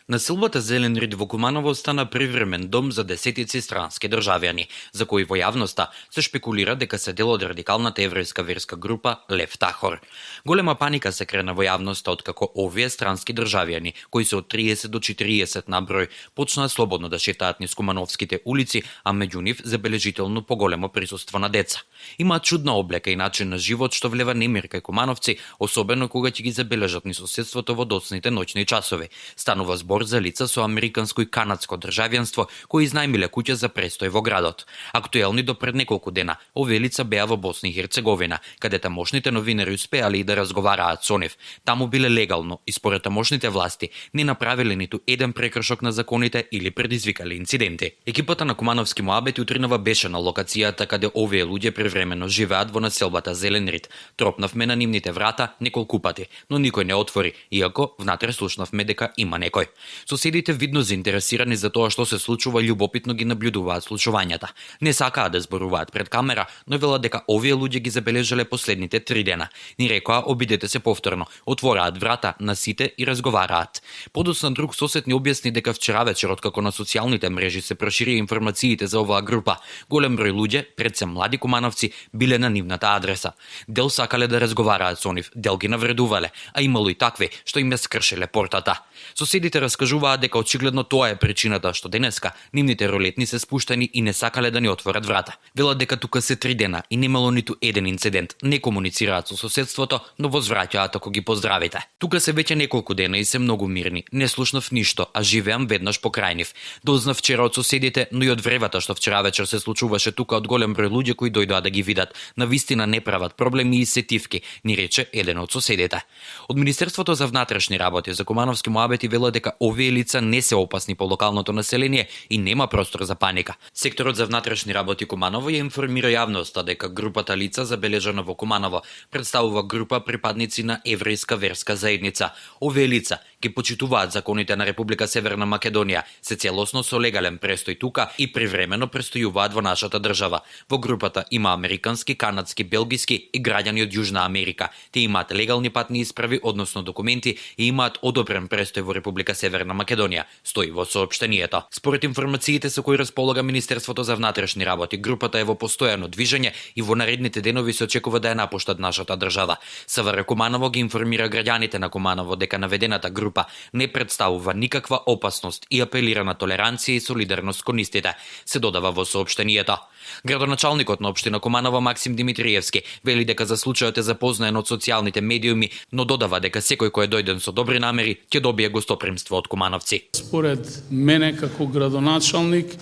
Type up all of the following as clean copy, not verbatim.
Населбата Зелен рид во Куманово стана привремен дом за десетици странски државјани, за кои во јавноста се шпекулира дека се дел од радикалната еврејска верска група Лев Тахор. Голема паника се крена во јавноста откако овие странски државјани, кои се од 30 до 40 на број, почнаа слободно да шетаат низ кумановските улици, а меѓу нив забележително поголемо присуство на деца. Имаат чудна облека и начин на живот што влева немир кај кумановци, особено кога ќе ги забележат низ соседството во доцните ноќни часови. Станува збор за лица со американско и канадско државјанство кои изнајмиле куќа за престој во градот. Актуелни до пред неколку дена, овие лица беа во Босна и Херцеговина, каде тамошните новинари успеале и да разговараат со нив. Таму биле легално и според тамошните власти не направиле ниту еден прекршок на законите или предизвикале инциденти. Екипата на Кумановски Моабет утринава беше на локацијата каде овие луѓе привремено живеат во населбата Зелен рид. Тропнавме на нивните врата неколку пати, но никој не отвори, иако внатре слушнавме дека има некој. Соседите видно заинтересирани за тоа што се случува, љубопитно ги наблюдуваат случувањата. Не сакаат да зборуваат пред камера, но велат дека овие луѓе ги забележале последните 3 дена. Ни рекоа обидете се повторно, отвораат врата на сите и разговараат. Подоцна друг сосед ни објасни дека вчера вечер откако на социјалните мрежи се проширија информациите за оваа група, голем број луѓе, пред се млади кумановци, биле на нивната адреса. Дел сакале да разговараат со нив, дел ги навредувале, а имало и такви што им ја скршеле портата. Соседите раскажуваат дека очигледно тоа е причината што денеска нивните ролетни се спуштани и не сакале да ни отворат врата. Велат дека тука се 3 дена и немало ниту еден инцидент, не комуницираат со соседството, но возвраќаат ако ги поздравите. Тука се веќе неколку дена и се многу мирни, не слушнав ништо, а живеам веднаш покрај нив. Дознав вчера од соседите, но и од вревата што вчера вечер се случуваше тука од голем број луѓе кои дојдоа да ги видат. Навистина не прават проблеми и сетивки, ни рече еден од соседите. Од Министерството за внатрешни работи за Кумановски Моабети велат дека овие лица не се опасни по локалното население и нема простор за паника. Секторот за внатрешни работи Куманово ја информира јавноста дека групата лица забележана во Куманово представува група припадници на еврејска верска заедница. Овие лица ги почитуваат законите на Република Северна Македонија, се целосно со легален престој тука и привремено престојуваат во нашата држава. Во групата има американски, канадски, белгиски и граѓани од Јужна Америка. Те имаат легални патни исправи, односно документи, и имаат одобрен престој во Република Северна Македонија, стои во соопштението. Според информациите со кои располага Министерството за внатрешни работи, групата е во постојано движење и во наредните денови се очекува да ја напуштат нашата држава. СВР Куманово ги информира граѓаните на Куманово дека наведената група не представува никаква опасност и апелира на толеранција и солидарност кон истите, се додава во соопштението. Градоначалникот на општина Куманово Максим Димитриевски вели дека за случајот е запознаен од социјалните медиуми, но додава дека секој кој е дојден со добри намери ќе добие гостопримство од кумановци. Според мене како градоначалник,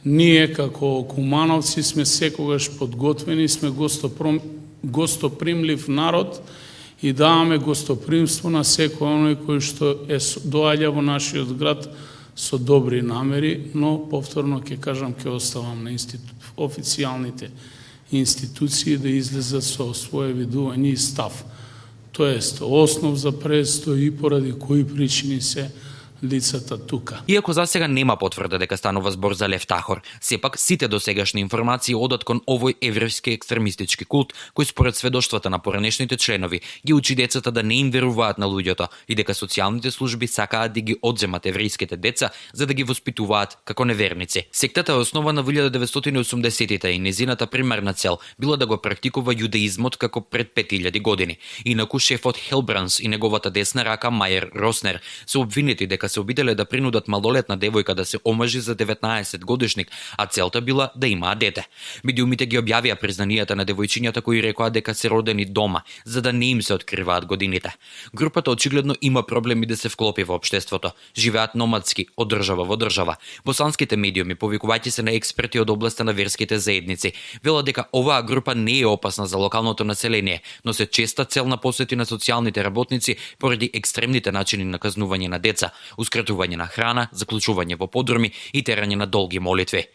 ние како кумановци сме секогаш подготвени, сме гостопримлив народ и даваме гостопримство на секој оној кој што доаѓа во нашиот град со добри намери, но повторно ќе кажам, ќе оставам на официјалните институции да излезат со своје видување и став. Тоест, основ за престој и поради кои причини се лицата тука. Иако засега нема потврда дека станува збор за Лев Тахор, сепак сите досегашни информации одат кон овој еврејски екстремистички култ, кој според сведоштвата на поранешните членови ги учи децата да не им веруваат на луѓето и дека социјалните служби сакаат да ги одземат еврејските деца за да ги воспитуваат како неверници. Сектата е основана во 1980-тите и незината примарна цел била да го практикува јудаизмот како пред 5000 години. Инаку шефот Хелбранс и неговата десна рака Мајер Роснер се обвинети дека се обиделе да принудат малолетна девојка да се омажи за 19 годишник, а целта била да имаа дете. Медиумите ги објавија признанијата на девојчињата кои рекоа дека се родени дома, за да не им се откриваат годините. Групата очигледно има проблеми да се вклопи во општеството. Живеат номадски од држава во држава. Босанските медиуми, повикувајќи се на експерти од областа на верските заедници, велат дека оваа група не е опасна за локалното население, но се честа цел на посети на социјалните работници поради екстремните начини на казнување на деца, ускратување на храна, заклучување во подруми и терање на долги молитви.